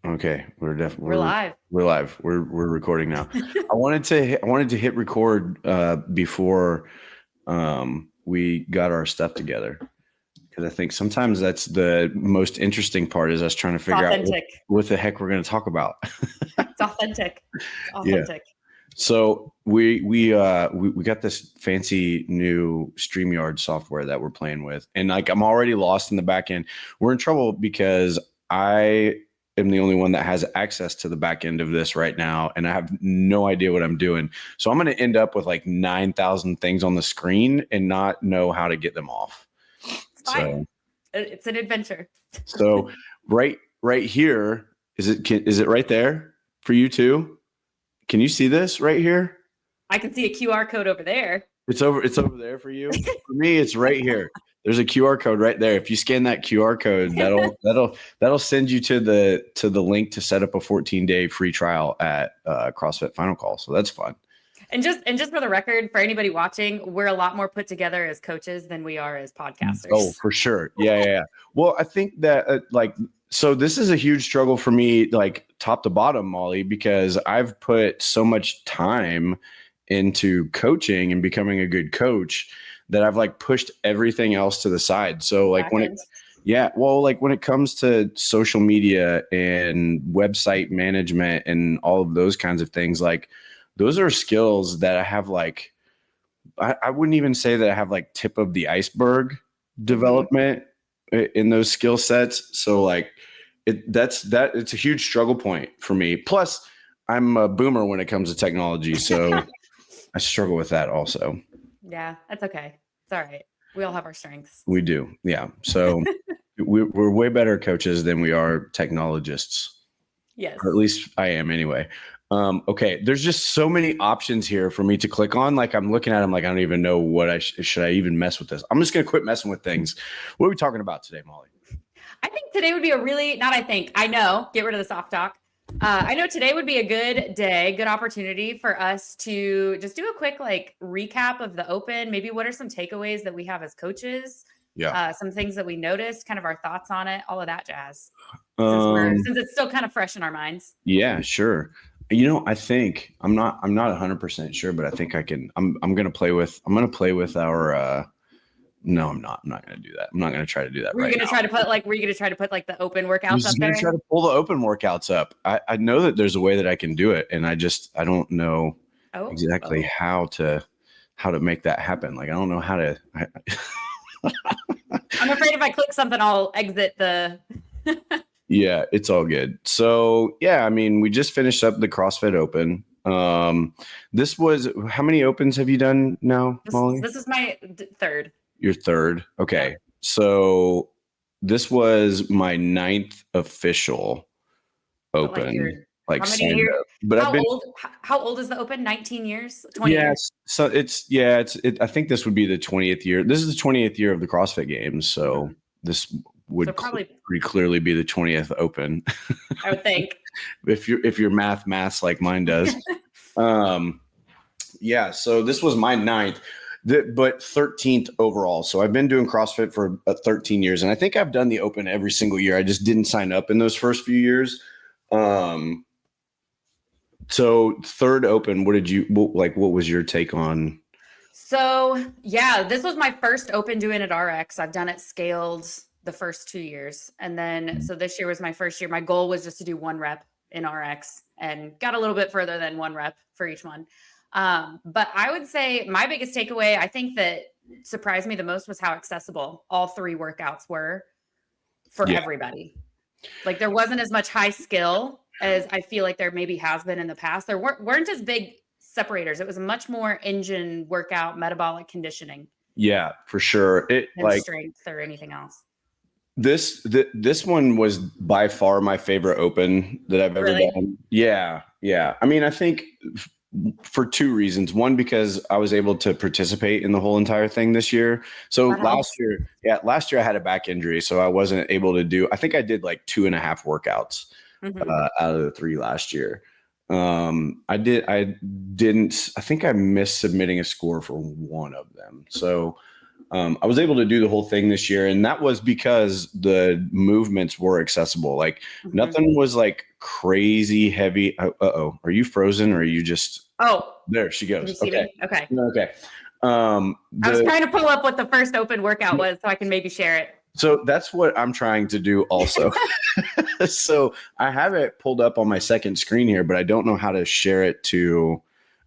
Okay, We're live. We're live. We're recording now. I wanted to hit record before we got our stuff together, because I think sometimes that's the most interesting part, is us trying to It's figure out authentic. what the heck we're going to talk about. It's authentic. It's Yeah. authentic. So we got this fancy new StreamYard software that we're playing with, and like I'm already lost in the back end. We're in trouble because I am the only one that has access to the back end of this right now, and I have no idea what I'm doing. So I'm going to end up with like 9,000 things on the screen and not know how to get them off. It's fine. It's an adventure. So right here, is it right there for you too? Can you see this right here? I can see a QR code over there. It's over there for you. For me, it's right here. There's a QR code right there. If you scan that QR code, that'll send you to the link to set up a 14-day free trial at CrossFit Final Call. So that's fun. And just for the record, for anybody watching, we're a lot more put together as coaches than we are as podcasters. Oh, for sure. Yeah. Well, I think that so this is a huge struggle for me, like top to bottom, Molly, because I've put so much time into coaching and becoming a good coach that I've like pushed everything else to the side. So like when it comes to social media and website management and all of those kinds of things, like those are skills that I have like, I wouldn't even say that I have like tip of the iceberg development in those skill sets. So like it's a huge struggle point for me. Plus I'm a boomer when it comes to technology. So I struggle with that also. Yeah, that's okay. It's all right. We all have our strengths. We do. Yeah. So we're way better coaches than we are technologists. Yes. Or at least I am anyway. Okay. There's just so many options here for me to click on. Like I'm looking at them, like I don't even know what should I even mess with this. I'm just going to quit messing with things. What are we talking about today, Molly? I think today would be I know, get rid of the soft talk. I know today would be a good opportunity for us to just do a quick like recap of the Open. Maybe what are some takeaways that we have as coaches? Yeah. Some things that we noticed, kind of our thoughts on it, all of that jazz. Since it's still kind of fresh in our minds. Yeah, sure. You know, I think I'm not 100% sure, but I think I can. I'm going to play with our. No, I'm not. I'm not going to do that. I'm not going to try to do that. Were you going to try to put like the Open workouts up there? I'm try to pull the Open workouts up. I know that there's a way that I can do it, and I don't know exactly how to make that happen. Like I don't know how to. I'm afraid if I click something, I'll exit the. Yeah, it's all good. So yeah, I mean, we just finished up the CrossFit Open. This was, how many Opens have you done now, Molly? This is my third. Your third. Okay. Yeah. So this was my 9th official Open. Like how many years? But how old is the Open? 19 years? 20 years? Years? So I think this would be the 20th year. This is the 20th year of the CrossFit Games. So this would probably pretty clearly be the 20th Open. I would think. if your maths like mine does. Yeah. So this was my 9th. But 13th overall. So I've been doing CrossFit for 13 years, and I think I've done the Open every single year. I just didn't sign up in those first few years. So third Open, what was your take on? So yeah, this was my first Open doing at RX. I've done it scaled the first 2 years. And then, so this year was my first year. My goal was just to do 1 rep in RX, and got a little bit further than 1 rep for each one. But I would say my biggest takeaway, I think that surprised me the most, was how accessible all 3 workouts were for everybody. Like there wasn't as much high skill as I feel like there maybe has been in the past. There weren't as big separators. It was a much more engine workout, metabolic conditioning. Yeah, for sure. It like strength or anything else. This one was by far my favorite Open that I've ever done. Yeah. I mean, I think for 2 reasons. One, because I was able to participate in the whole entire thing this year. So last year I had a back injury, so I wasn't able to do. I think I did like 2.5 workouts out of the 3 last year. I think I missed submitting a score for one of them. So I was able to do the whole thing this year, and that was because the movements were accessible. Like nothing was like crazy heavy. Are you frozen or are you just, there she Can goes. you see Okay. me? Okay. Okay. I was trying to pull up what the first open workout was so I can maybe share it. So that's what I'm trying to do also. So I have it pulled up on my second screen here, but I don't know how to share it to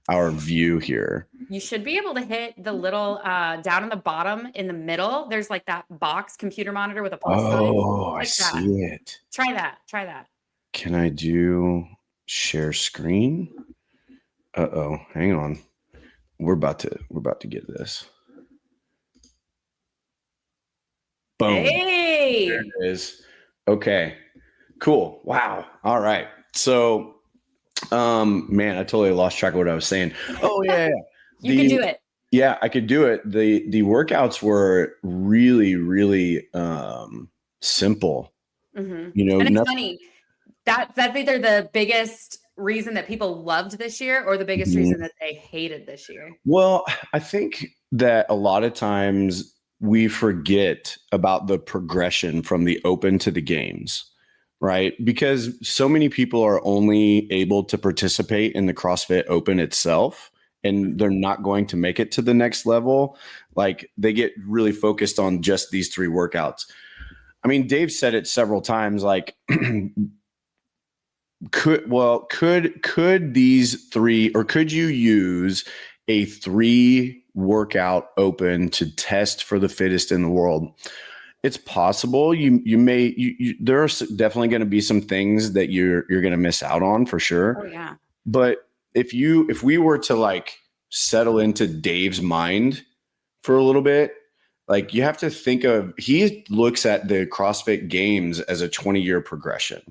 our view here. You should be able to hit the little down in the bottom in the middle. There's like that box computer monitor with a plus sign. Oh, I see it. Try that. Try that. Can I do share screen? Hang on. We're about to get this. Boom. Hey. There it is. Okay. Cool. Wow. All right. So, man, I totally lost track of what I was saying. Oh yeah. You can do it. Yeah, I could do it. The workouts were really, really simple. And it's funny. That's either the biggest reason that people loved this year or the biggest reason that they hated this year. Well, I think that a lot of times we forget about the progression from the open to the games, right? Because so many people are only able to participate in the CrossFit Open itself, and they're not going to make it to the next level. Like they get really focused on just these 3 workouts. I mean, Dave said it several times, like, could these 3, or could you use a 3 workout open to test for the fittest in the world? It's possible. You may there are definitely going to be some things that you're going to miss out on for sure. Oh yeah. But if we were to like settle into Dave's mind for a little bit, like you have to think of, he looks at the CrossFit Games as a 20-year progression.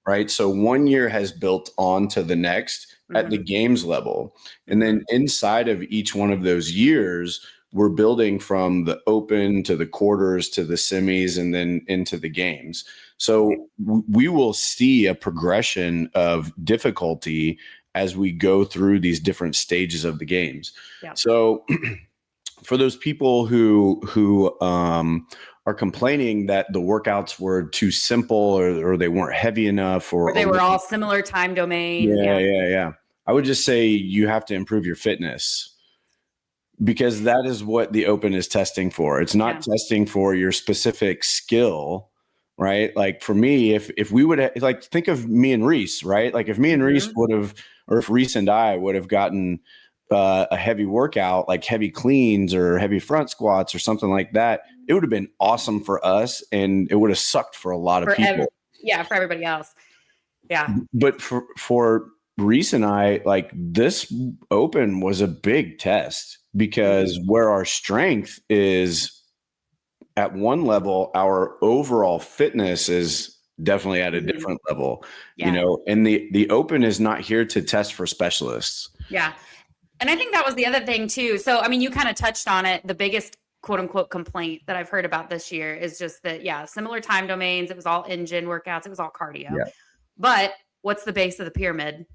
Right. So 1 year has built on to the next at the games level. And then inside of each one of those years, we're building from the open to the quarters to the semis and then into the games. So we will see a progression of difficulty as we go through these different stages of the games. Yeah. So for those people who are complaining that the workouts were too simple or they weren't heavy enough or they were all similar time domain. Yeah. I would just say you have to improve your fitness, because that is what the open is testing for. It's not testing for your specific skill, right? Like for me, if we would like think of me and Reese, right? Like if me and Reese would have, or if Reese and I would have gotten a heavy workout, like heavy cleans or heavy front squats or something like that, it would have been awesome for us, and it would have sucked for a lot of people. For everybody else. Yeah. But for Reese and I, like this open was a big test, because where our strength is at one level, our overall fitness is definitely at a different level, you know, and the open is not here to test for specialists. Yeah. And I think that was the other thing too. So, I mean, you kind of touched on it. The biggest quote unquote complaint that I've heard about this year is just that, similar time domains. It was all engine workouts. It was all cardio. Yeah. But what's the base of the pyramid?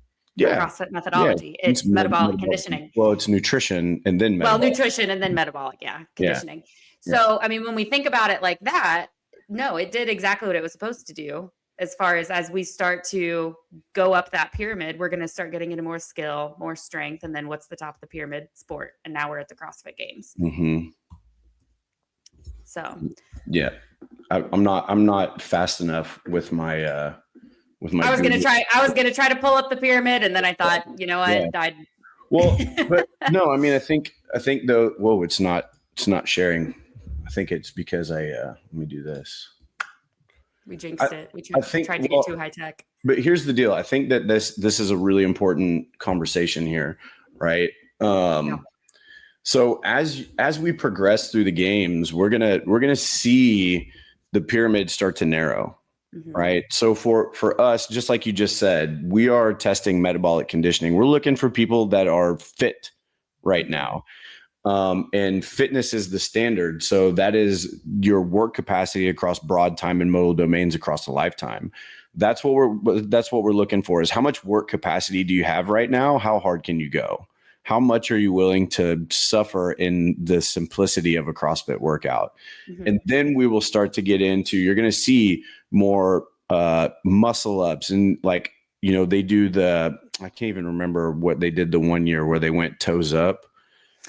CrossFit methodology. Yeah. It's metabolic conditioning. Well, it's nutrition and then metabolic. Well, nutrition and then metabolic. Yeah. Conditioning. Yeah. So, I mean, when we think about it like that, no, it did exactly what it was supposed to do. As far as we start to go up that pyramid, we're going to start getting into more skill, more strength. And then what's the top of the pyramid? Sport. And now we're at the CrossFit Games. So, yeah, I'm not fast enough with my, I was going to try to pull up the pyramid. And then I thought, you know what? Well, but no, I mean, I think though, whoa, it's not sharing. I think it's because let me do this. We jinxed it. We tried to get too high tech. But here's the deal. I think that this is a really important conversation here, right? So as we progress through the games, we're gonna see the pyramid start to narrow, right? So for us, just like you just said, we are testing metabolic conditioning. We're looking for people that are fit right now. And fitness is the standard. So that is your work capacity across broad time and modal domains across a lifetime. That's what we're looking for, is how much work capacity do you have right now? How hard can you go? how much are you willing to suffer in the simplicity of a CrossFit workout? Mhm. And then we will start to get into, you're going to see more muscle ups, and like, they do I can't even remember what they did the one year where they went toes up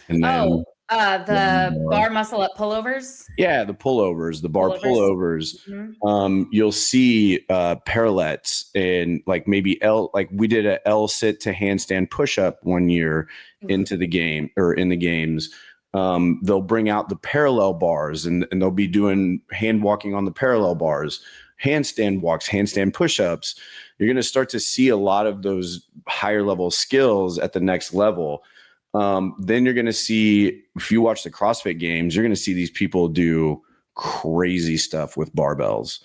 and then The bar muscle up pullovers. yeah, the pullovers, the bar pullovers. Mhm. You'll see parallettes and like maybe like we did a L sit to handstand push up one year into the game or in the games. They'll bring out the parallel bars and they'll be doing hand walking on the parallel bars, handstand walks, handstand push ups. You're going to start to see a lot of those higher level skills at the next level. Then you're going to see, if you watch the CrossFit games, you're going to see these people do crazy stuff with barbells.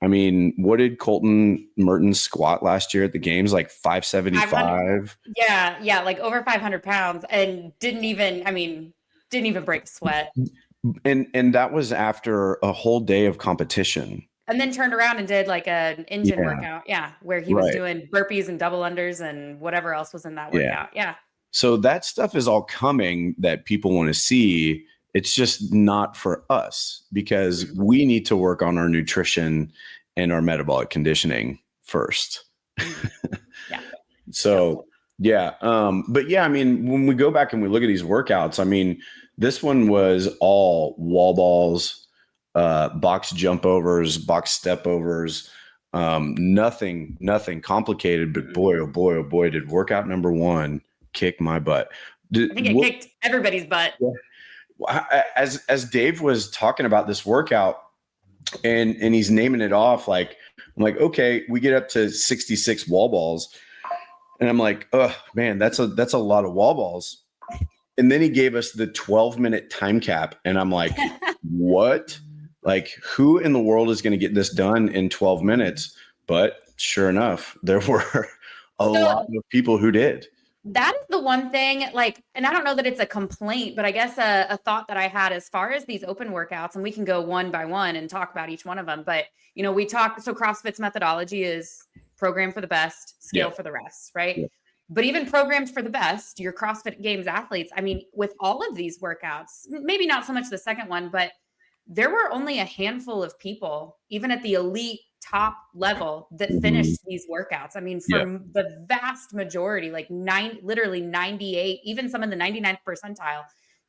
I mean, what did Colton Mertens squat last year at the games? Like 575? Yeah, like over 500 pounds, and didn't even break a sweat. And that was after a whole day of competition. And then turned around and did like an engine workout. Yeah, where he was doing burpees and double unders and whatever else was in that workout. Yeah. So that stuff is all coming that people want to see. It's just not for us because we need to work on our nutrition and our metabolic conditioning first. Yeah. So, yeah. But yeah, I mean, when we go back and we look at these workouts, I mean, this one was all wall balls, box jump overs, box step overs, nothing complicated, but boy, oh boy, did workout number one kick my butt. I think it kicked everybody's butt. As Dave was talking about this workout and he's naming it off, like, I'm like, okay, we get up to 66 wall balls. And I'm like, oh man, that's a lot of wall balls. And then he gave us the 12-minute time cap. And I'm like, what? Like, who in the world is going to get this done in 12 minutes? But sure enough, there were a lot of people who did. That is the one thing, like, and I don't know that it's a complaint, but I guess a thought that I had as far as these open workouts, and we can go one by one and talk about each one of them. But, so CrossFit's methodology is program for the best, scale for the rest, right? Yeah. But even programmed for the best, your CrossFit Games athletes, I mean, with all of these workouts, maybe not so much the second one, but there were only a handful of people, even at the elite top level, that finished these workouts. I mean, for the vast majority, like literally 98, even some in the 99th percentile,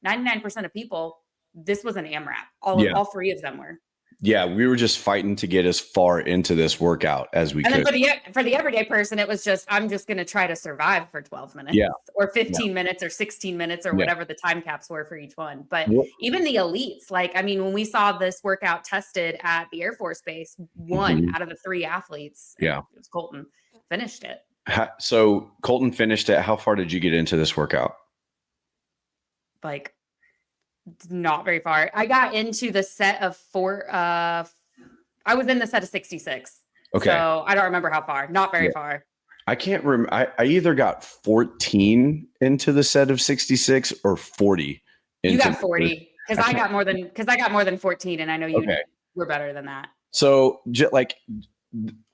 99% of people, this was an AMRAP. All three of them were. Yeah, we were just fighting to get as far into this workout as we could. And then for the everyday person, it was just, I'm just going to try to survive for 12 minutes or 15 minutes or 16 minutes or whatever the time caps were for each one. But even the elites, like, I mean, when we saw this workout tested at the Air Force Base, one out of the three athletes, it was Colton, finished it. So Colton finished it. How far did you get into this workout? Like, not very far. I got into the set of I was in the set of 66. Okay. So I don't remember how far. Not very far. I can't remember. I either got 14 into the set of 66 or 40. You got 40 because I got more than 14, and I know you were better than that. So like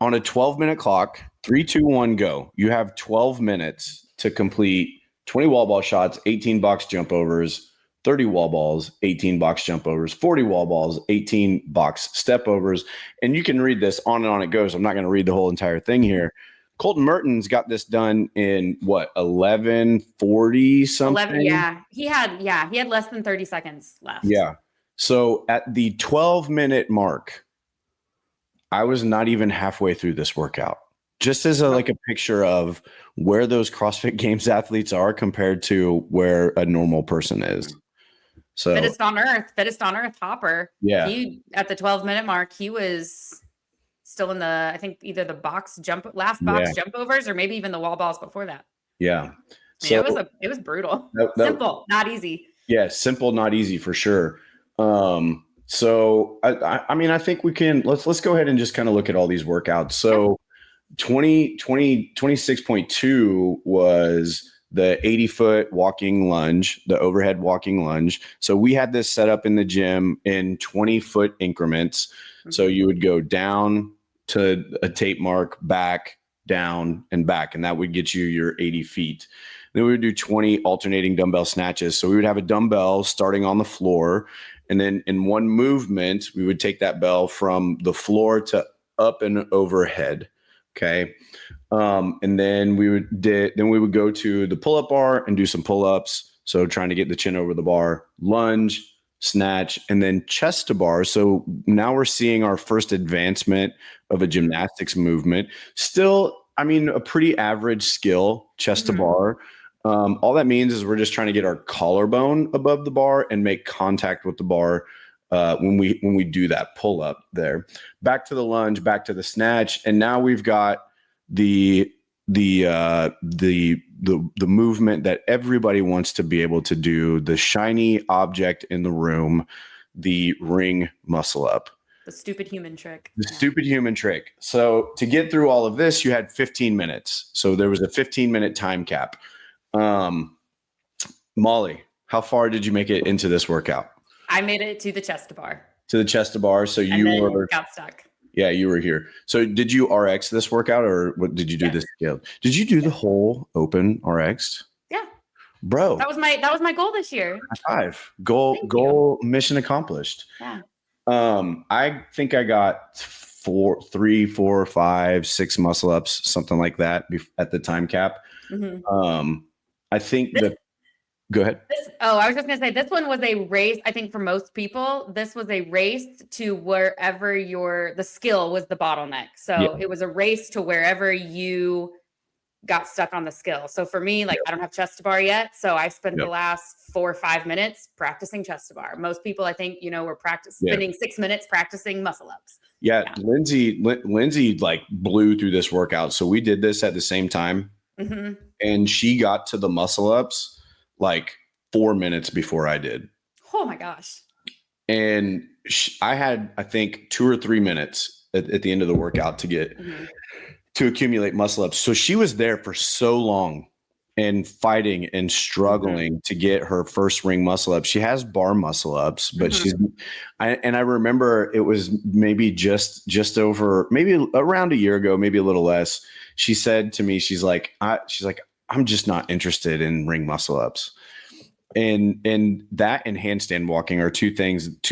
on a 12-minute clock, 3, 2, 1, go. You have 12 minutes to complete 20 wall ball shots, 18 box jump overs, 30 wall balls, 18 box jump overs, 40 wall balls, 18 box step overs. And you can read this on and on it goes. I'm not going to read the whole entire thing here. Colton Mertens got this done in what, 11:40 something? He had less than 30 seconds left. Yeah. So at the 12-minute mark, I was not even halfway through this workout. Just as a picture of where those CrossFit Games athletes are compared to where a normal person is. So fittest on earth, Hopper. Yeah. He, at the 12-minute mark, he was still in the, I think either the box jump overs or maybe even the wall balls before that. Yeah. So it was brutal. Simple, not easy. Yeah. Simple, not easy for sure. So I mean, I think we can, let's go ahead and just kind of look at all these workouts. So 26.2 was the 80-foot walking lunge, the overhead walking lunge. So we had this set up in the gym in 20-foot increments. So you would go down to a tape mark, back, down, and back, and that would get you your 80 feet. Then we would do 20 alternating dumbbell snatches. So we would have a dumbbell starting on the floor. And then in one movement, we would take that bell from the floor to up and overhead. Okay. And then we would go to the pull-up bar and do some pull-ups. So trying to get the chin over the bar, lunge, snatch, and then chest to bar. So now we're seeing our first advancement of a gymnastics movement. Still, I mean, a pretty average skill, chest to bar. All that means is we're just trying to get our collarbone above the bar and make contact with the bar when we do that pull up there. Back to the lunge, back to the snatch, and now we've got the movement that everybody wants to be able to do, the shiny object in the room, the ring muscle up. The stupid human trick. The stupid human trick. So to get through all of this, you had 15 minutes. So there was a 15-minute time cap. Molly, how far did you make it into this workout? I made it to the chest to bar. To the chest to bar. So you were got stuck. Yeah, you were here. So did you RX this workout, or what did you do this scale? Did you do the whole open RX? Yeah. Bro. That was my goal this year. High five. Goal mission accomplished. Yeah. I think I got 3, 4, 5, 6 muscle ups, something like that at the time cap. I think go ahead. I was just going to say, this one was a race. I think for most people, this was a race to wherever the skill was the bottleneck. So it was a race to wherever you got stuck on the skill. So for me, I don't have chest to bar yet. So I spent the last 4 or 5 minutes practicing chest to bar. Most people, I think, were spending 6 minutes practicing muscle ups. Yeah. Lindsay blew through this workout. So we did this at the same time. And she got to the muscle ups 4 minutes before I did. Oh my gosh. And I had, I think, 2 or 3 minutes at the end of the workout to get to accumulate muscle ups. So she was there for so long and fighting and struggling to get her first ring muscle up. She has bar muscle ups, but I remember it was maybe just over, maybe around a year ago, maybe a little less. She said to me, she's like, I'm just not interested in ring muscle ups. And that and handstand walking are two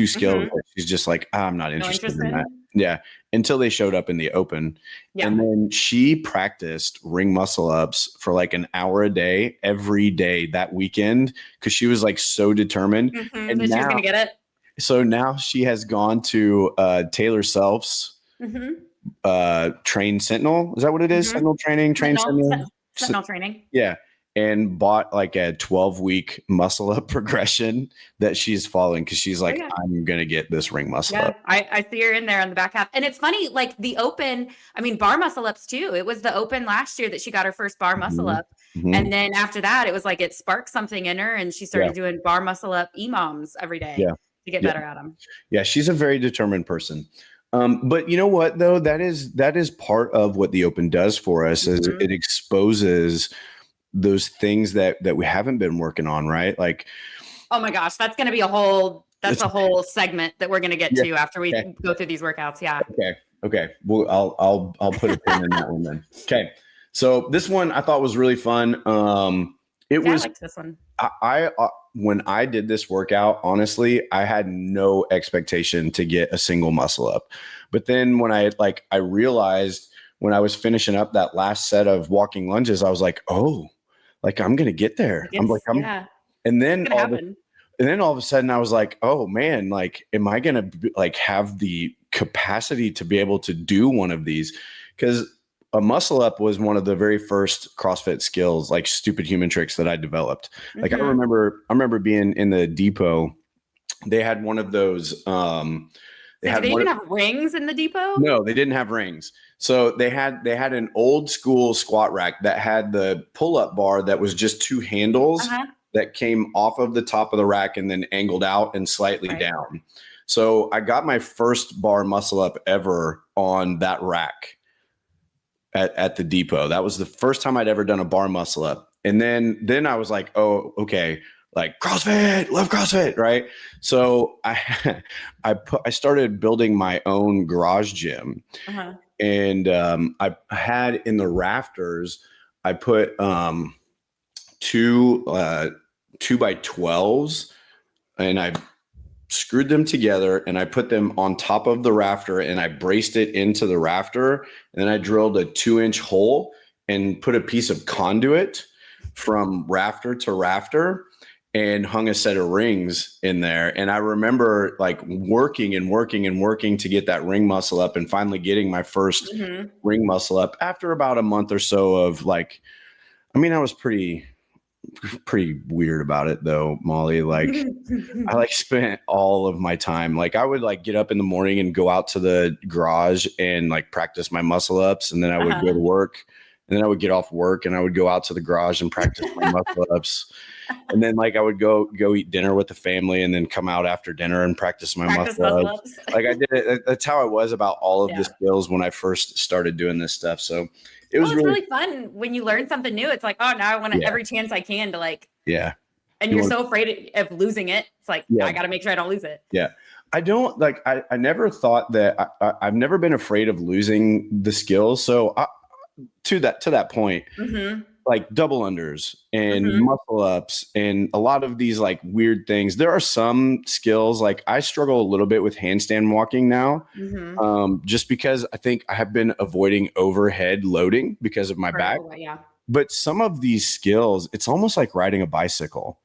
skills. She's just like, I'm not interested in that. Yeah. Until they showed up in the open. Yeah. And then she practiced ring muscle ups for an hour a day, every day that weekend, because she was so determined. And now, she was going to get it. So now she has gone to Taylor Self's Train Sentinel. Is that what it is? Sentinel training, Train Sentinel. Sentinel training. Yeah. And bought a 12-week muscle up progression that she's following because she's like, I'm going to get this ring muscle up. I see her in there on the back half. And it's funny, the open, bar muscle ups too. It was the open last year that she got her first bar muscle up. And then after that, it was it sparked something in her and she started doing bar muscle up EMOMs every day to get better at them. Yeah, she's a very determined person. But you know what, though? That is part of what the open does for us is it exposes those things that we haven't been working on, right? Oh my gosh, that's going to be a whole segment that we're going to get to after we go through these workouts. Yeah. Okay. Well, I'll put a pin in that one then. Okay. So this one I thought was really fun. I liked this one. I when I did this workout, honestly, I had no expectation to get a single muscle up. But then when I realized when I was finishing up that last set of walking lunges, I was like, oh, I'm going to get there. And then all of a sudden I was like, oh man, am I going to have the capacity to be able to do one of these? Because a muscle up was one of the very first CrossFit skills, stupid human tricks that I developed. I remember being in the depot. They had one of those, did they even have rings in the depot? No, they didn't have rings. So they had an old school squat rack that had the pull-up bar that was just 2 handles that came off of the top of the rack and then angled out and slightly down. So I got my first bar muscle up ever on that rack at the depot. That was the first time I'd ever done a bar muscle up. And then I was like, oh, okay. CrossFit, love CrossFit, right? So I started building my own garage gym, and I had in the rafters, I put two 2x12s, and I screwed them together and I put them on top of the rafter and I braced it into the rafter. And then I drilled a 2-inch hole and put a piece of conduit from rafter to rafter and hung a set of rings in there. And I remember like working to get that ring muscle up, and finally getting my first ring muscle up after about a month or so of like, I mean, I was pretty weird about it though, Molly. Like I like spent all of my time, like I would like get up in the morning and go out to the garage and like practice my muscle ups. And then I would go to work, and then I would get off work and I would go out to the garage and practice my muscle ups. And then like I would go eat dinner with the family and then come out after dinner and practice my muscle ups. Like I did it. That's how I was about all of the skills when I first started doing this stuff. So it was really fun when you learn something new. It's like, oh, now I want every chance I can to like, and you're so afraid of losing it. It's like, I got to make sure I don't lose it. Yeah. I don't like, I never thought that I've never been afraid of losing the skills. So to that point, like double unders and muscle ups and a lot of these like weird things. There are some skills, like I struggle a little bit with handstand walking now, just because I think I have been avoiding overhead loading because of my back. But some of these skills, it's almost like riding a bicycle.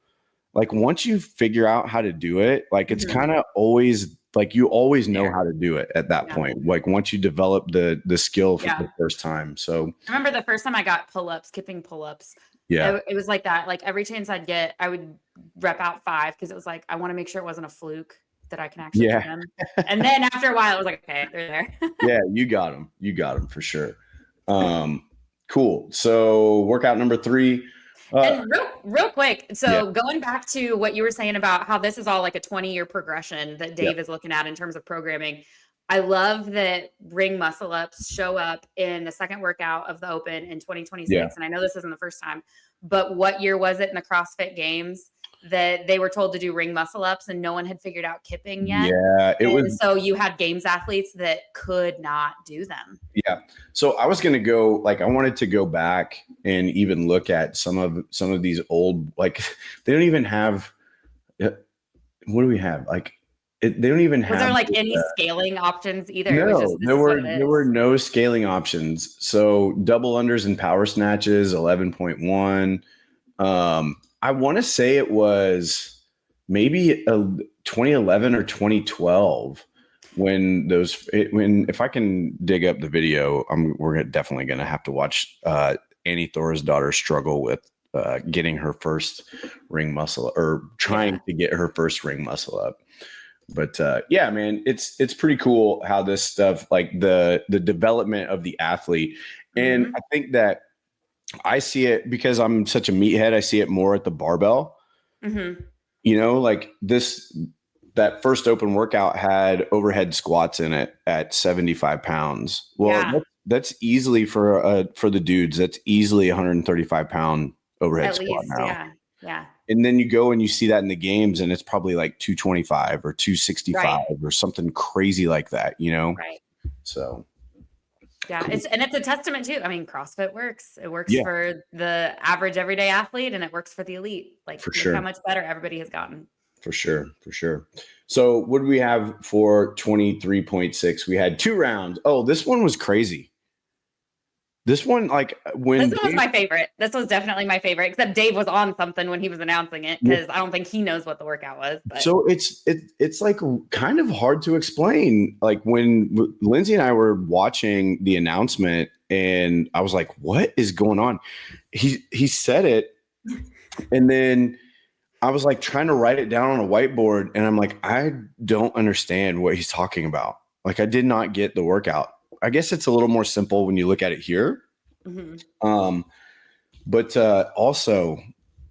Like once you figure out how to do it, like it's kind of always like you always know how to do it at that point. Like once you develop the skill for the first time. So I remember the first time I got skipping pull-ups. Yeah. It was like that. Like every chance I'd get, I would rep out 5 because it was like, I want to make sure it wasn't a fluke, that I can actually do them. And then after a while, it was like, okay, they're there. Yeah, you got them. You got them for sure. Cool. So workout number 3. And real quick, so going back to what you were saying about how this is all like a 20-year progression that Dave is looking at in terms of programming. I love that ring muscle ups show up in the second workout of the Open in 2026. And I know this isn't the first time, but what year was it in the CrossFit Games that they were told to do ring muscle ups and no one had figured out kipping yet? Yeah, it was. So you had games athletes that could not do them. Yeah. So I was going to go, like, I wanted to go back and even look at some of these old, like, they don't even have, what do we have? Like, they don't even have. Was there like any scaling options either? No, it was just, there were no scaling options. So double unders and power snatches, 11.1. I want to say it was maybe 2011 or 2012 if I can dig up the video, we're definitely going to have to watch Annie Thor's daughter struggle with getting her first ring muscle, or trying to get her first ring muscle up. But yeah, man, it's pretty cool how this stuff, like the development of the athlete. And I think that I see it because I'm such a meathead. I see it more at the barbell. You know, like that first Open workout had overhead squats in it at 75 pounds. Well, that's easily for the dudes. That's easily 135 pound overhead squat now. Yeah. And then you go and you see that in the games, and it's probably like 225 or 265 or something crazy like that, you know? Right. So. Yeah, cool. It's a testament too. I mean, CrossFit works. It works for the average everyday athlete, and it works for the elite. Like, look how much better everybody has gotten. For sure. So what do we have for 23.6? We had 2 rounds. Oh, this one was crazy. This one, like this one was my favorite. This was definitely my favorite, except Dave was on something when he was announcing it, because I don't think he knows what the workout was. But. So it's like kind of hard to explain. Like when Lindsay and I were watching the announcement, and I was like, "What is going on?" He said it, and then I was like trying to write it down on a whiteboard, and I'm like, I don't understand what he's talking about. Like I did not get the workout. I guess it's a little more simple when you look at it here. But also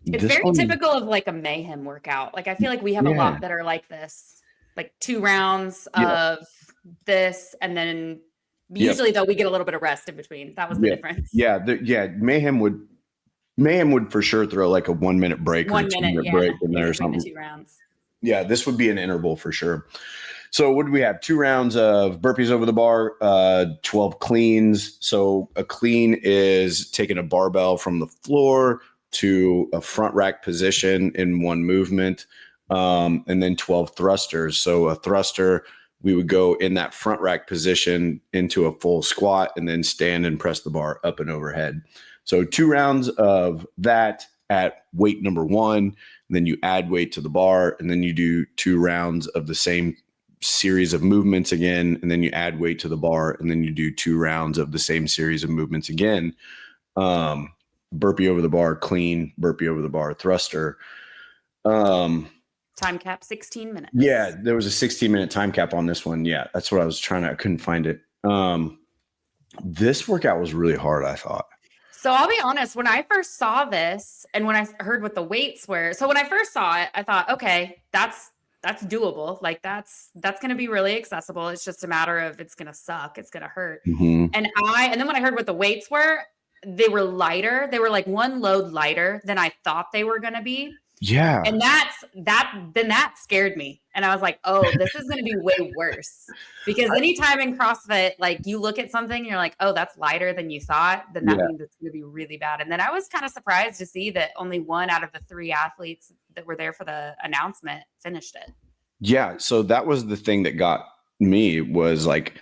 it's very typical of like a mayhem workout. Like I feel like we have a lot that are like this, like 2 rounds of this. And then usually though, we get a little bit of rest in between. That was the difference. Mayhem would for sure throw like a 1 minute break or 2 minute break in there or something. 2 rounds. Yeah, this would be an interval for sure. So what do we have? 2 rounds of burpees over the bar, 12 cleans. So a clean is taking a barbell from the floor to a front rack position in one movement, and then 12 thrusters. So a thruster, we would go in that front rack position into a full squat and then stand and press the bar up and overhead. So 2 rounds of that at weight number 1, and then you add weight to the bar, and then you do 2 rounds of the same series of movements again, and then you add weight to the bar, and then you do 2 rounds of the same series of movements again. Burpee over the bar, clean, burpee over the bar, thruster. Time cap 16 minutes. Yeah, there was a 16-minute time cap on this one. Yeah, that's what I was trying to, I couldn't find it. This workout was really hard, I thought. So I'll be honest, when I first saw this and when I heard what the weights were, so when I first saw it, I thought, okay, that's doable. Like that's going to be really accessible. It's just a matter of it's going to suck. It's going to hurt. Mm-hmm. And then when I heard what the weights were, they were lighter. They were like 1 load lighter than I thought they were going to be. Yeah. And that scared me. And I was like, oh, this is going to be way worse. Because anytime in CrossFit, like you look at something and you're like, oh, that's lighter than you thought, then that means it's going to be really bad. And then I was kind of surprised to see that only 1 out of the 3 athletes that were there for the announcement finished it. Yeah. So that was the thing that got me was like,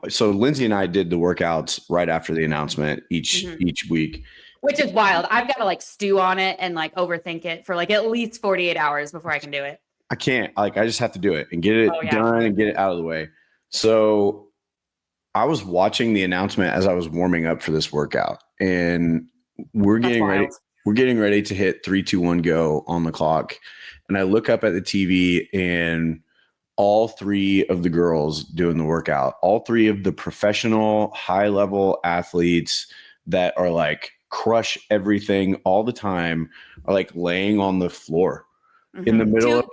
so Lindsay and I did the workouts right after the announcement each week. Which is wild. I've got to like stew on it and like overthink it for like at least 48 hours before I can do it. I can't. Like, I just have to do it and get it done and get it out of the way. So I was watching the announcement as I was warming up for this workout, and we're getting ready. We're getting ready to hit 3, 2, 1, go on the clock. And I look up at the TV, and all 3 of the girls doing the workout, all 3 of the professional high-level athletes that are like crush everything all the time, are like laying on the floor in the middle.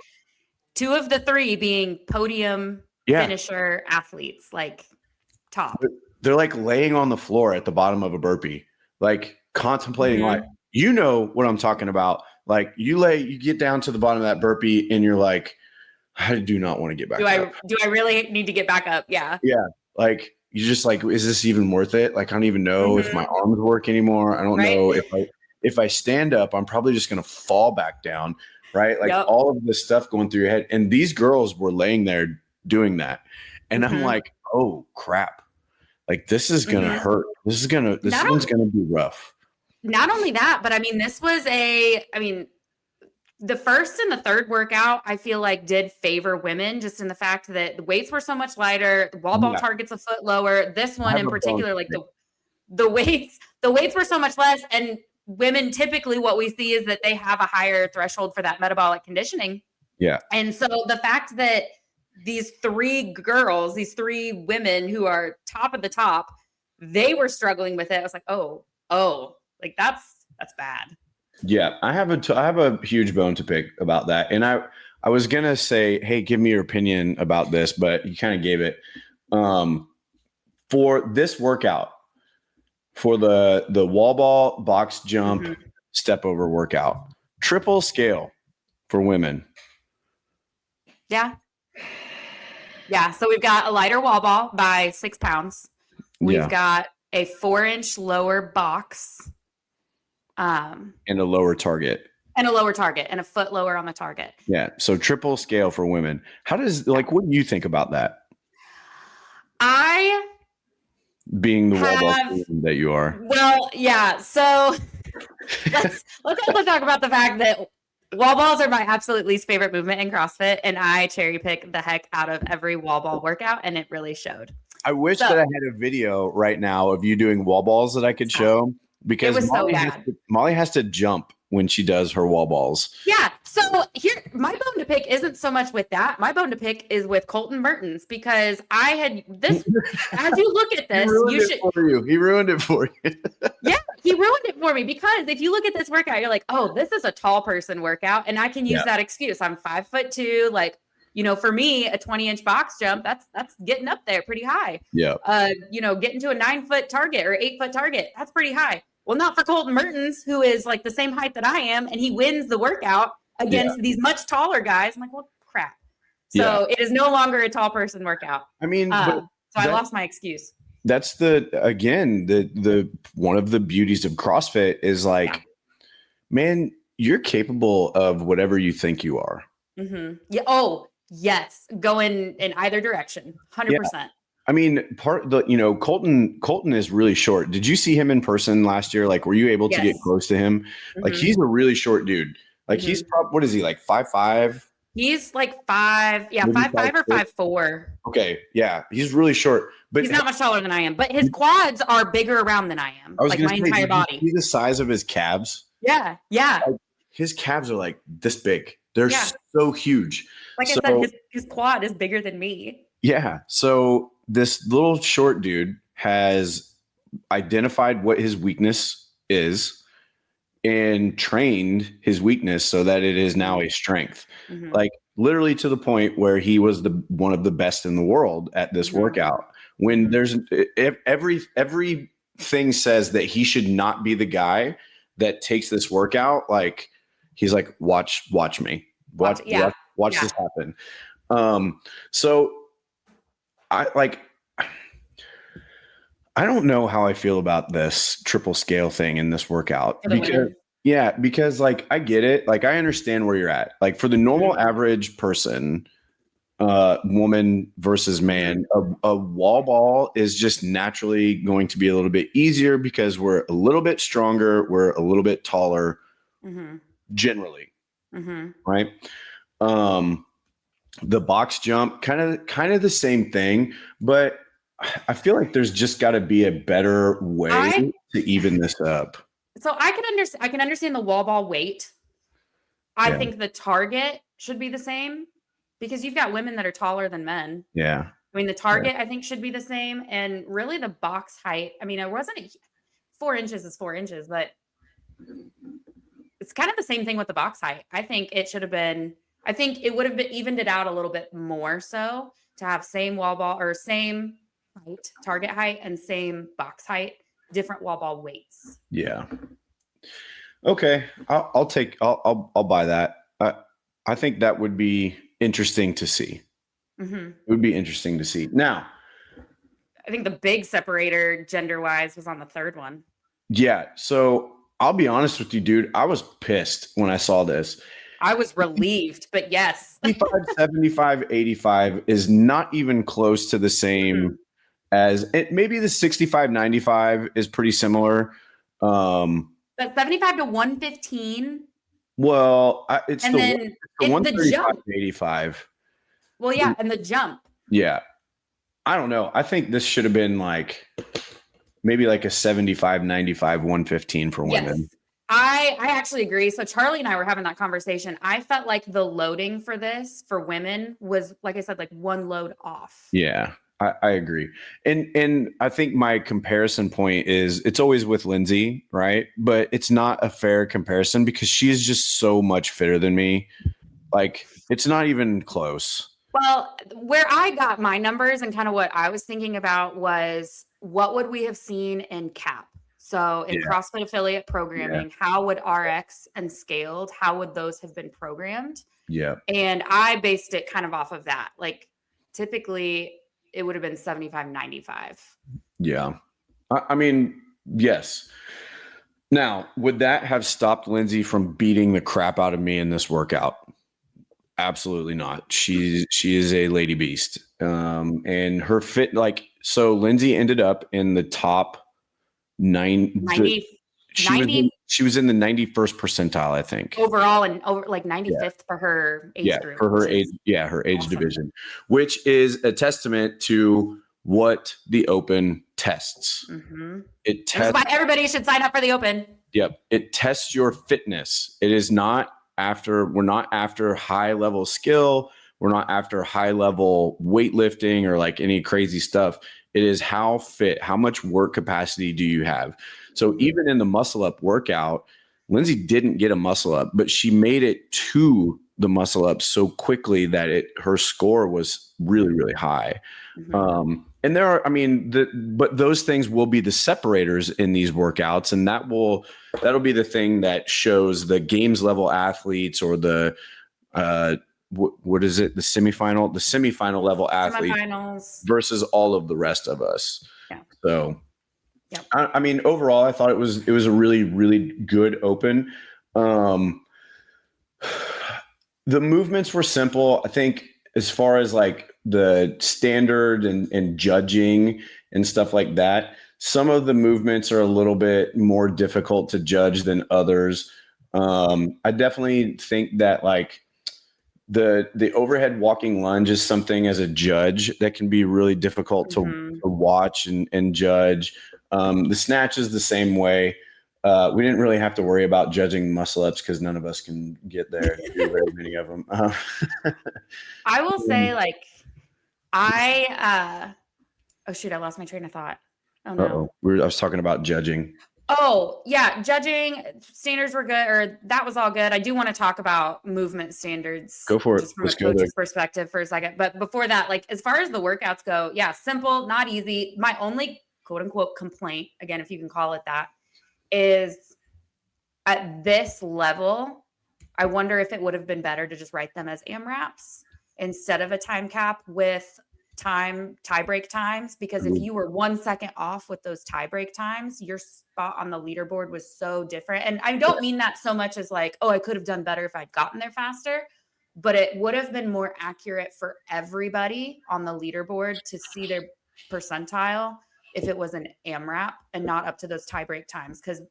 Two of the 3 being podium finisher athletes, like top. They're like laying on the floor at the bottom of a burpee, like contemplating, like, you know what I'm talking about. Like you get down to the bottom of that burpee and you're like, I do not want to get back up. Do I really need to get back up? Yeah. Yeah. Like, you just like, is this even worth it? Like, I don't even know if my arms work anymore. I don't know if I stand up, I'm probably just going to fall back down. Right. Like all of this stuff going through your head. And these girls were laying there doing that. And I'm like, oh crap. Like, this is going to hurt. This one's going to be rough. Not only that, but I mean, the first and the third workout, I feel like did favor women just in the fact that the weights were so much lighter, the wall ball targets a foot lower. This one in particular, like the weights were so much less. And women, typically what we see is that they have a higher threshold for that metabolic conditioning. Yeah. And so the fact that these 3 girls, these 3 women who are top of the top, they were struggling with it. I was like, oh, like that's bad. Yeah, I have a huge bone to pick about that. And I was going to say, hey, give me your opinion about this, but you kind of gave it. For this workout, for the wall ball, box jump, step over workout, triple scale for women. Yeah. Yeah. So we've got a lighter wall ball by 6 pounds. We've got a 4-inch lower box. And a lower target. And a foot lower on the target. Yeah. So triple scale for women. What do you think about that? Being the wall ball that you are. Well, yeah. So let's also talk about the fact that wall balls are my absolute least favorite movement in CrossFit, and I cherry pick the heck out of every wall ball workout, and it really showed. I wish that I had a video right now of you doing wall balls that I could show, because Molly has to jump when she does her wall balls. Yeah. So here, my bone to pick isn't so much with that. My bone to pick is with Colton Mertens, because I had this, as you look at this, He ruined it for you. Yeah, he ruined it for me, because if you look at this workout, you're like, oh, this is a tall person workout. And I can use that excuse. I'm 5'2", like, for me, a 20-inch box jump, that's getting up there pretty high. Yeah. Getting to a 9-foot target or 8-foot target, that's pretty high. Well, not for Colton Mertens, who is like the same height that I am, and he wins the workout against these much taller guys. I'm like, well, crap. So it is no longer a tall person workout. I mean, so I lost my excuse. That's the one of the beauties of CrossFit is like man, you're capable of whatever you think you are. Yeah. Oh, yes. Going in either direction. Yeah. 100%. I mean, Colton is really short. Did you see him in person last year? Like, were you able to get Yes. close to him? Like, he's a really short dude. Like, he's probably, what is he, like 5'5"? He's like 5, yeah, Maybe 5'5" or 5'6"? 5'4". Okay, yeah, he's really short. But He's not much taller than I am, but his quads are bigger around than I am. I was Like gonna my say, entire did you body. see the size of his calves? Yeah. Yeah. Like, his calves are like this big. They're Yeah. so huge. Like I said, his quad is bigger than me. Yeah. So this little short dude has identified what his weakness is and trained his weakness so that it is now a strength. Like literally to the point where he was one of the best in the world at this workout. When there's everything says that he should not be the guy that takes this workout, like he's like, watch me. Watch this happen. So I don't know how I feel about this triple scale thing in this workout because like I get it. Like I understand where you're at. Like for the normal average person, woman versus man, a wall ball is just naturally going to be a little bit easier because we're a little bit stronger. We're a little bit taller generally. Right. The box jump, kind of the same thing, but I feel like there's just got to be a better way to even this up. So I can understand the wall ball weight. I think the target should be the same because you've got women that are taller than men. Yeah. I mean, the target I think should be the same, and really the box height. I mean, it wasn't 4 inches is 4 inches, but it's kind of the same thing with the box height. I think it should have been. I think it would have been evened it out a little bit more so to have same wall ball or same height, target height, and same box height, different wall ball weights. Yeah. Okay. I'll buy that. I think that would be interesting to see. It would be interesting to see. Now, I think the big separator gender wise was on the third one. Yeah. So I'll be honest with you, dude. I was pissed when I saw this. I was relieved, but yes. 55, 75, 85 is not even close to the same as it. Maybe the 65, 95 is pretty similar. But 75 to 115. Well, it's and then it's the jump. 85. Well, yeah, and the jump. Yeah. I don't know. I think this should have been like maybe like a 75, 95, 115 for women. Yes. I actually agree. So Charlie and I were having that conversation. I felt like the loading for this for women was, like I said, like one load off. Yeah, I agree. And I think my comparison point is it's always with Lindsay, right? But it's not a fair comparison because she's just so much fitter than me. Like it's not even close. Well, where I got my numbers and kind of what I was thinking about was what would we have seen in CAP? So in CrossFit affiliate programming, how would RX and scaled, how would those have been programmed? Yeah. And I based it kind of off of that. Like typically it would have been 75, 95. Yeah. I mean, yes. Now, would that have stopped Lindsay from beating the crap out of me in this workout? Absolutely not. She is a lady beast. And her fit, like, so Lindsay ended up in the top 90. She was in the 91st percentile, I think. Overall and over like 95th for her age group. For her age, her age division, which is a testament to what the Open tests. It tests. That's why everybody should sign up for the Open. Yep. It tests your fitness. It is not we're not after high level skill. We're not after high level weightlifting or like any crazy stuff. It is how much work capacity do you have? So even in the muscle up workout, Lindsay didn't get a muscle up, but she made it to the muscle up so quickly that her score was really, really high. And there are, I mean, but those things will be the separators in these workouts, and that'll be the thing that shows the games level athletes or the what is it? The semifinal level athletes versus all of the rest of us. Yeah. So, I mean, overall, I thought it was a really, really good Open. Um, the movements were simple. I think as far as like the standard and judging and stuff like that, some of the movements are a little bit more difficult to judge than others. I definitely think that like the overhead walking lunge is something as a judge that can be really difficult to watch and judge. The snatch is the same way. We didn't really have to worry about judging muscle ups because none of us can get there and do very many of them. I will say, like, oh shoot, I lost my train of thought. Oh no. I was talking about judging. Oh yeah, judging standards were good, or that was all good. I do want to talk about movement standards. Go for it. Just from a coach's perspective for a second. But before that, like as far as the workouts go, yeah, simple, not easy. My only quote unquote complaint, again, if you can call it that, is at this level, I wonder if it would have been better to just write them as AMRAPs instead of a time cap with tie break times, because if you were 1 second off with those tie break times, your spot on the leaderboard was so different. And I don't mean that so much as like, oh, I could have done better if I'd gotten there faster, but it would have been more accurate for everybody on the leaderboard to see their percentile if it was an AMRAP and not up to those tie break times, because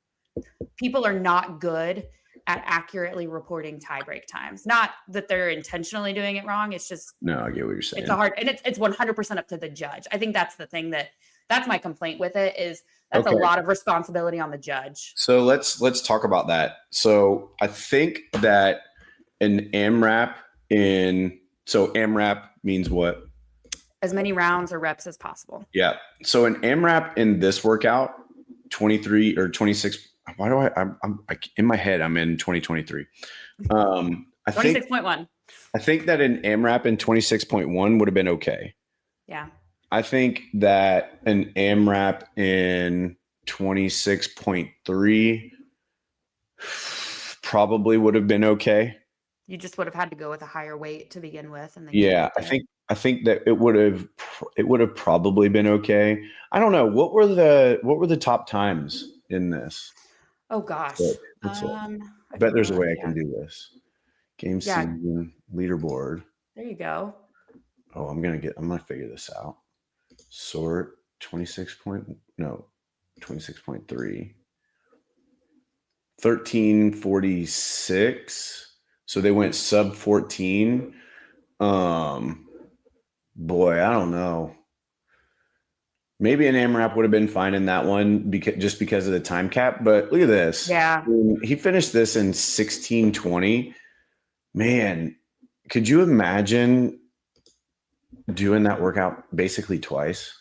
people are not good at accurately reporting tie break times. Not that they're intentionally doing it wrong. It's just, no, I get what you're saying. It's and it's 100% up to the judge. I think that's the thing that's my complaint with it, is that's a lot of responsibility on the judge. So let's talk about that. So I think that an AMRAP AMRAP means what? As many rounds or reps as possible. Yeah. So an AMRAP in this workout, 23 or 26. Why do I'm in my head, I'm in 2023. 26.1. I think that an AMRAP in 26.1 would have been okay. Yeah. I think that an AMRAP in 26.3 probably would have been okay. You just would have had to go with a higher weight to begin with, and then I think that it would have probably been okay. I don't know, what were the top times in this? Oh gosh. I bet there's a way I can do this. Game season leaderboard. There you go. Oh, I'm gonna figure this out. Sort 26.3. 1346. So they went sub 14. Boy, I don't know. Maybe an AMRAP would have been fine in that one because of the time cap. But look at this. Yeah. He finished this in 16:20. Man, could you imagine doing that workout basically twice?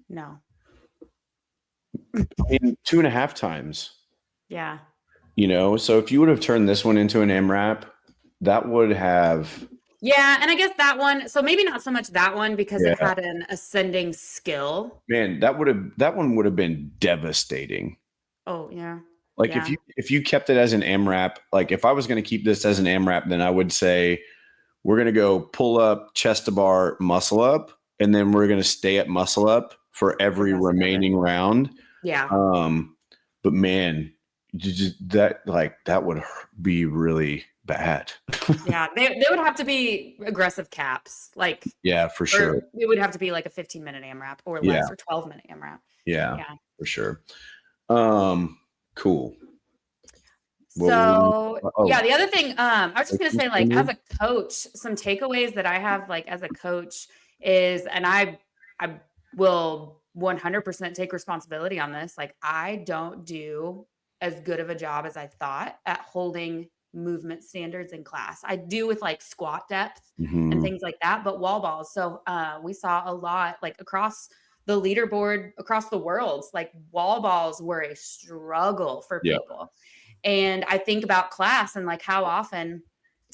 No. I mean, 2.5 times. Yeah. So if you would have turned this one into an AMRAP, that would have. Yeah, and I guess that one, so maybe not so much that one because it had an ascending skill. Man, that one would have been devastating. Oh, yeah. Like if you kept it as an AMRAP, like if I was going to keep this as an AMRAP, then I would say we're going to go pull up, chest to bar, muscle up, and then we're going to stay at muscle up for every remaining round. Yeah. But man, that would be really bad. Yeah, they would have to be aggressive caps, like for sure. It would have to be like a 15-minute AMRAP or less, or 12-minute AMRAP. Yeah, for sure. Cool. So the other thing, I was just gonna say, like, as a coach, some takeaways that I have, like, as a coach is, and I will 100% take responsibility on this. Like, I don't do as good of a job as I thought at holding movement standards in class. I do with like squat depth and things like that, but wall balls. So we saw a lot, like across the leaderboard, across the world, like wall balls were a struggle for people. And I think about class and like how often,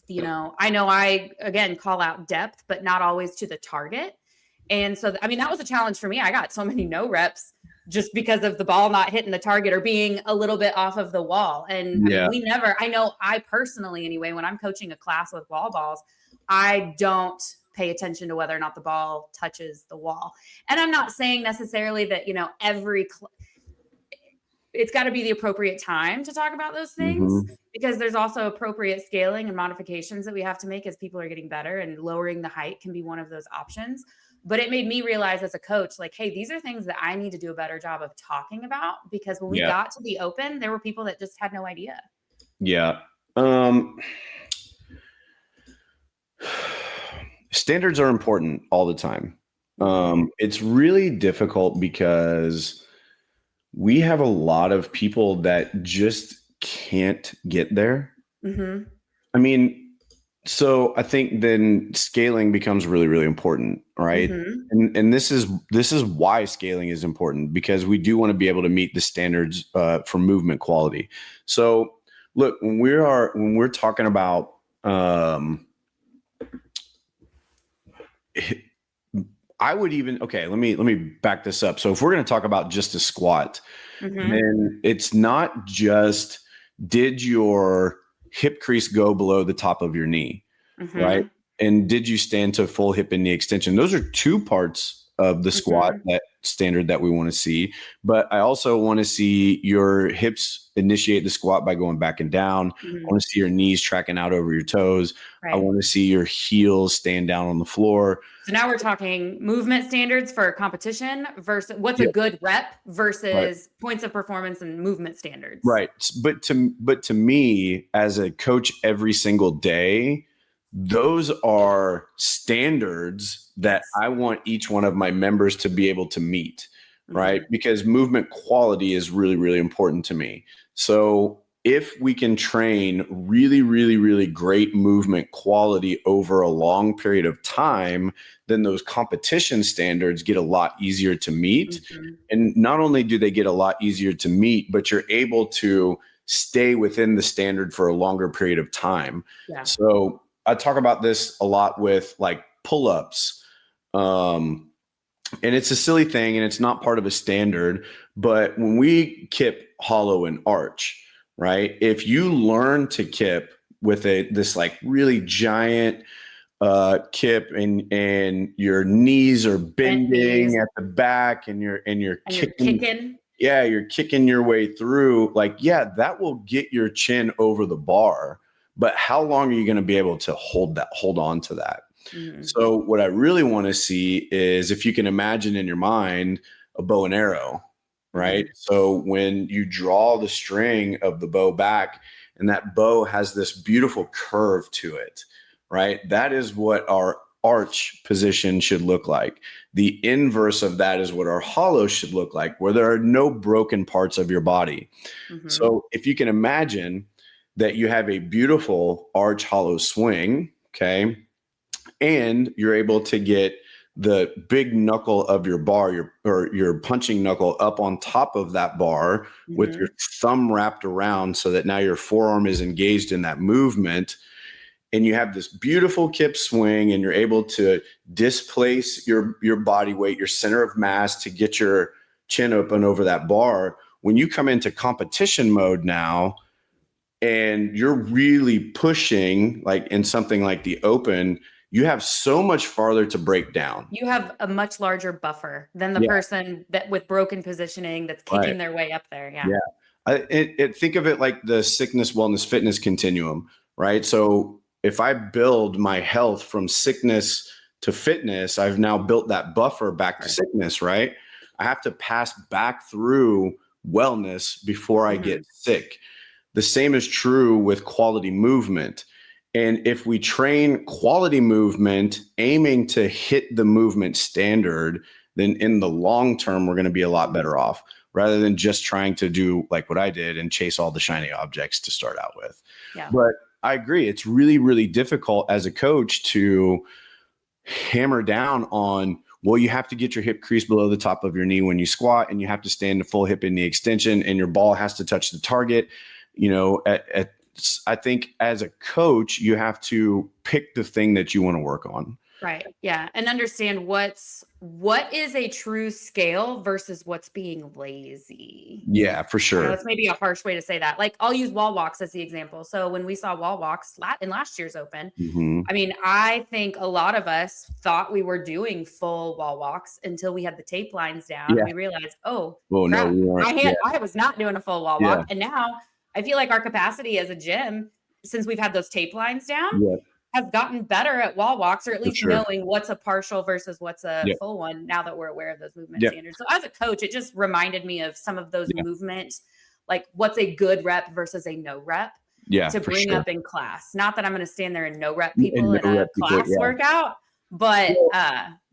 I know I, again, call out depth, but not always to the target. And so, I mean, that was a challenge for me. I got so many no reps just because of the ball not hitting the target or being a little bit off of the wall. And I mean, I know I personally, anyway, when I'm coaching a class with wall balls, I don't pay attention to whether or not the ball touches the wall. And I'm not saying necessarily that, it's got to be the appropriate time to talk about those things, because there's also appropriate scaling and modifications that we have to make as people are getting better, and lowering the height can be one of those options. But it made me realize as a coach, like, hey, these are things that I need to do a better job of talking about, because when we got to the Open, there were people that just had no idea. Yeah. Standards are important all the time. It's really difficult because we have a lot of people that just can't get there. I mean, so I think then scaling becomes really, really important, right? And this is why scaling is important, because we do want to be able to meet the standards for movement quality. So look, when we're talking about I would even, let me back this up. So if we're going to talk about just a squat, then it's not just, did your hip crease go below the top of your knee, right? And did you stand to full hip and knee extension? Those are two parts of the squat, that standard that we want to see. But I also want to see your hips initiate the squat by going back and down. I want to see your knees tracking out over your toes. I want to see your heels stand down on the floor. So now we're talking movement standards for competition versus what's a good rep versus points of performance and movement standards. Right. But to me, as a coach every single day, those are standards that I want each one of my members to be able to meet, right? Because movement quality is really, really important to me. So if we can train really, really, really great movement quality over a long period of time, then those competition standards get a lot easier to meet. And not only do they get a lot easier to meet, but you're able to stay within the standard for a longer period of time. So I talk about this a lot with like pull-ups. And it's a silly thing and it's not part of a standard, but when we kip, hollow, and arch, right? If you learn to kip with this like really giant kip and your knees are bending at the back and you're kicking. Yeah, you're kicking your way through. Like, that will get your chin over the bar. But how long are you going to be able to hold on to that? So what I really want to see is, if you can imagine in your mind a bow and arrow, right? So when you draw the string of the bow back and that bow has this beautiful curve to it, right? That is what our arch position should look like. The inverse of that is what our hollow should look like, where there are no broken parts of your body. So if you can imagine that you have a beautiful arch hollow swing, okay, and you're able to get the big knuckle of your bar, your punching knuckle up on top of that bar with your thumb wrapped around, so that now your forearm is engaged in that movement, and you have this beautiful kip swing, and you're able to displace your body weight, your center of mass, to get your chin open over that bar. When you come into competition mode now, and you're really pushing, like in something like the Open, you have so much farther to break down. You have a much larger buffer than the person that with broken positioning that's kicking their way up there. Think of it like the sickness, wellness, fitness continuum, right? So if I build my health from sickness to fitness, I've now built that buffer back to sickness, right? I have to pass back through wellness before I get sick. The same is true with quality movement. And if we train quality movement, aiming to hit the movement standard, then in the long term, we're going to be a lot better off, rather than just trying to do like what I did and chase all the shiny objects to start out with. But I agree. It's really, really difficult as a coach to hammer down on, well, you have to get your hip crease below the top of your knee when you squat, and you have to stand to full hip and knee extension, and your ball has to touch the target. You know, I think as a coach, you have to pick the thing that you want to work on. Right. Yeah. And understand what is a true scale versus what's being lazy. Yeah, for I know sure. that's maybe a harsh way to say that. Like I'll use wall walks as the example. So when we saw wall walks in last year's open, Hmm. I mean, I think a lot of us thought we were doing full wall walks until we had the tape lines down and Yeah. we realized, oh Well, no, crap, we weren't. Yeah. I was not doing a full wall Yeah. walk. And now I feel like our capacity as a gym, since we've had those tape lines down, Yeah, has gotten better at wall walks, or at for least sure. knowing what's a partial versus what's a Yeah. full one now that we're aware of those movement Yeah. standards. So as a coach, it just reminded me of some of those Yeah. movement, like what's a good rep versus a no rep Yeah, to for bring sure. up in class. Not that I'm going to stand there and no rep And people in no a rep people. class Yeah. workout, but Well,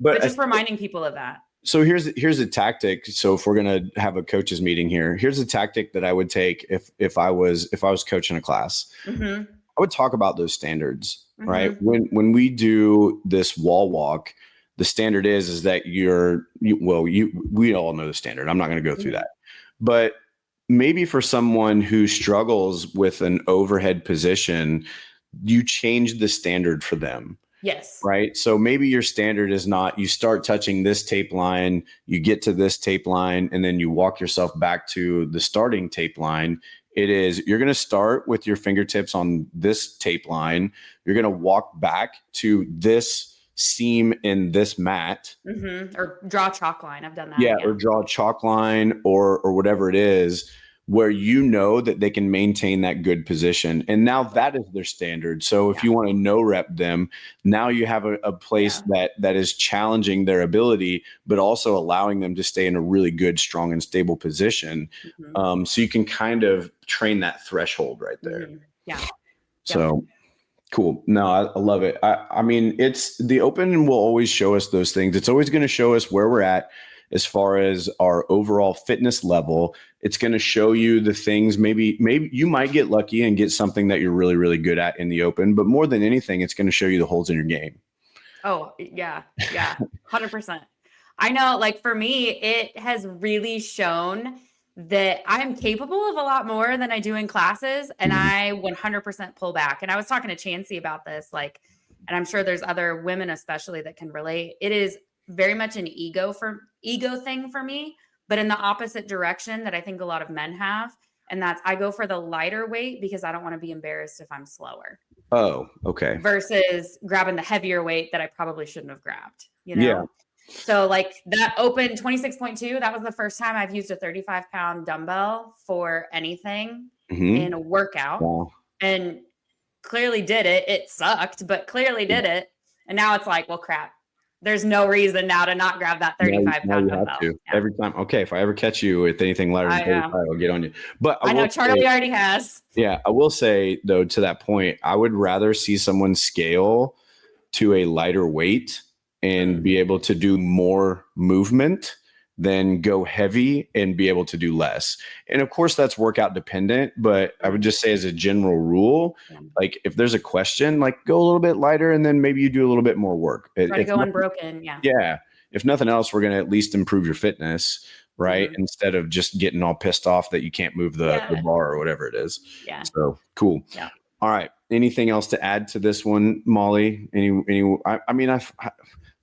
but but just reminding people of that. so here's a tactic. So if we're gonna have a coaches meeting here, here's a tactic that I would take if I was coaching a class. Mhm. I would talk about those standards, right? Mhm. When we do this wall walk, the standard is that we all know the standard. I'm not going to go through Mhm. that, but maybe for someone who struggles with an overhead position, you change the standard for them. Yes. Right. So maybe your standard is not you start touching this tape line, you get to this tape line, and then you walk yourself back to the starting tape line. It is you're going to start with your fingertips on this tape line. You're going to walk back to this seam in this mat. Mhm. Or draw a chalk line. I've done that. Yeah, or Yeah. draw a chalk line or whatever it is where you know that they can maintain that good position. And now that is their standard. So if Yeah. you want to no rep them, now you have a place that is challenging their ability, but also allowing them to stay in a really good, strong, and stable position. Mhm. So you can kind of train that threshold right there. Mhm. Yeah. Yep. So cool. No, I love it. I mean, it's the open will always show us those things. It's always going to show us where we're at as far as our overall fitness level. It's going to show you the things. Maybe you might get lucky and get something that you're really, really good at in the open. But more than anything, it's going to show you the holes in your game. Oh, yeah. Yeah. 100%. I know, like for me, it has really shown that I'm capable of a lot more than I do in classes. And Mhm. I 100% pull back. And I was talking to Chancey about this, like, and I'm sure there's other women, especially, that can relate. It is very much an ego thing for me, but in the opposite direction that I think a lot of men have. And that's I go for the lighter weight because I don't want to be embarrassed if I'm slower Oh, okay. versus grabbing the heavier weight that I probably shouldn't have grabbed, you Yeah. know? So like that open 26.2, that was the first time I've used a 35-pound dumbbell for anything Hmm. in a workout Wow. and clearly did it. It sucked, but clearly did it. And now it's like, well, crap. There's no reason now to not grab that Now 35-pound you have dumbbell. to Yeah. every time. Okay, if I ever catch you with anything lighter than I 35, know. I'll get on you. But I know Charlie already has. yeah, I will say though, to that point, I would rather see someone scale to a lighter weight and be able to do more movement than go heavy and be able to do less. And of course, that's workout dependent, but I would just say as a general rule, Yeah. like if there's a question, like go a little bit lighter and then maybe you do a little bit more work. Try to If go nothing, unbroken. Yeah. yeah, if nothing else, we're going to at least improve your fitness, right? Mhm. Instead of just getting all pissed off that you can't move the Yeah. bar or whatever it is. Yeah. So cool. Yeah. All right. Anything else to add to this one, Molly? I mean,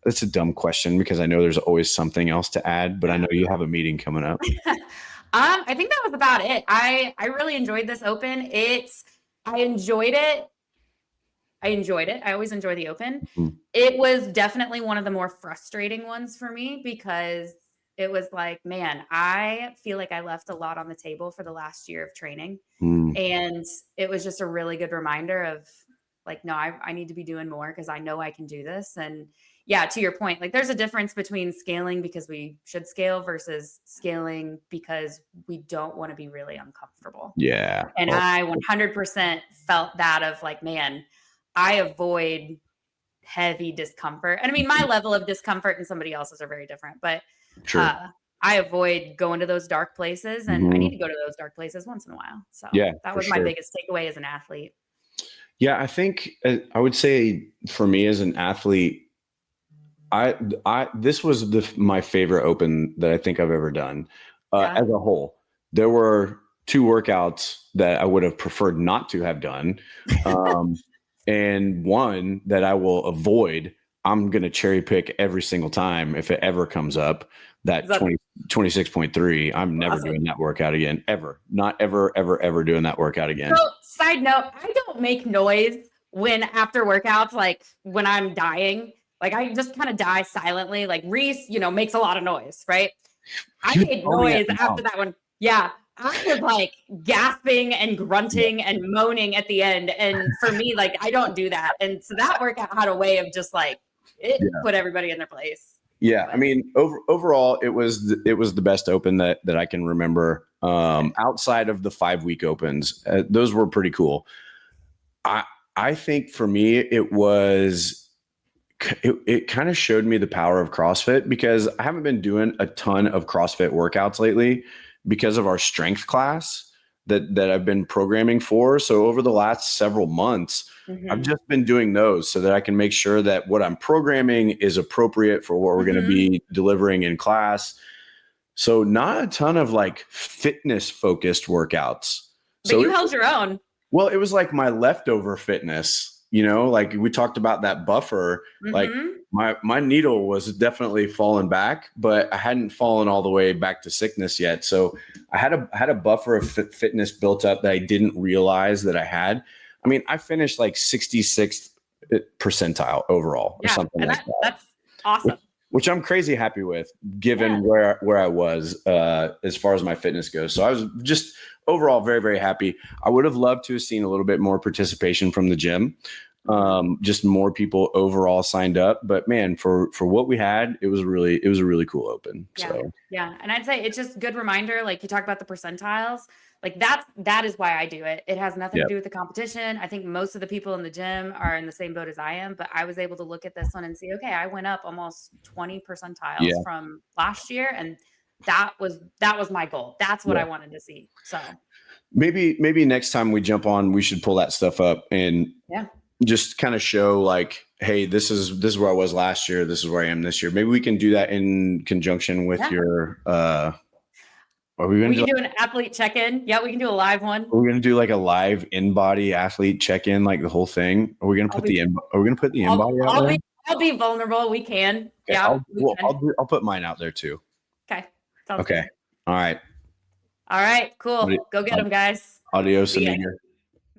it's a dumb question because I know there's always something else to add, but I know you have a meeting coming up. I think that was about it. I really enjoyed this open. I enjoyed it. I always enjoy the open. Mhm. It was definitely one of the more frustrating ones for me because it was like, man, I feel like I left a lot on the table for the last year of training. Mm. And it was just a really good reminder of like, no, I need to be doing more because I know I can do this. And yeah, to your point, like there's a difference between scaling because we should scale versus scaling because we don't want to be really uncomfortable. Yeah. And Oh, I 100% felt that of like, man, I avoid heavy discomfort. And I mean, my level of discomfort and somebody else's are very different, but sure. I avoid going to those dark places and I need Mhm. to go to those dark places once in a while. So Yeah, that for was my sure. biggest takeaway as an athlete. Yeah, I think I would say for me as an athlete, this was my favorite open that I think I've ever done Yeah. as a whole. There were two workouts that I would have preferred not to have done, and one that I will avoid I'm going to cherry pick every single time if it ever comes up. That 26.3, I'm never doing that workout again, ever. Not ever, ever, ever doing that workout again. So, side note, I don't make noise when after workouts, like when I'm dying. Like I just kind of die silently. Like Reese, makes a lot of noise, right? I made noise after that one. Yeah. I was like gasping and grunting and moaning at the end. And for me, like I don't do that. And so that workout had a way of just like put everybody in their place. Yeah, I mean, overall, it was the best open that I can remember. Outside of the 5-week opens, those were pretty cool. I think for me, it kind of showed me the power of CrossFit, because I haven't been doing a ton of CrossFit workouts lately because of our strength class that I've been programming for. So over the last several months, I've just been doing those so that I can make sure that what I'm programming is appropriate for what we're going to be delivering in class. So not a ton of like fitness focused workouts. But you held your own. Well, it was like my leftover fitness, like we talked about that buffer, like my needle was definitely falling back, but I hadn't fallen all the way back to sickness yet. So I had a buffer of fitness built up that I didn't realize that I had. I mean, I finished like 66th percentile overall or something like that. That's awesome. Which I'm crazy happy with, given where I was as far as my fitness goes. So I was just overall very, very happy. I would have loved to have seen a little bit more participation from the gym. Just more people overall signed up, but man, for what we had, it was a really cool open. Yeah. And I'd say it's just a good reminder. Like you talk about the percentiles, like that is why I do it. It has nothing to do with the competition. I think most of the people in the gym are in the same boat as I am, but I was able to look at this one and see, okay, I went up almost 20 percentiles from last year. And that was my goal. That's what I wanted to see. So maybe next time we jump on, we should pull that stuff up and just kind of show like, hey, this is where I was last year. This is where I am this year. Maybe we can do that in conjunction with your, we can do an athlete check-in. Yeah, we can do a live one. We're going to do like a live in-body athlete check-in, like the whole thing. Are we going to put the in-body out there? I'll be vulnerable. We can. Okay, yeah. I'll put mine out there too. Okay. Sounds good. All right. All right. Cool. Go get them, guys. Adios, amigo.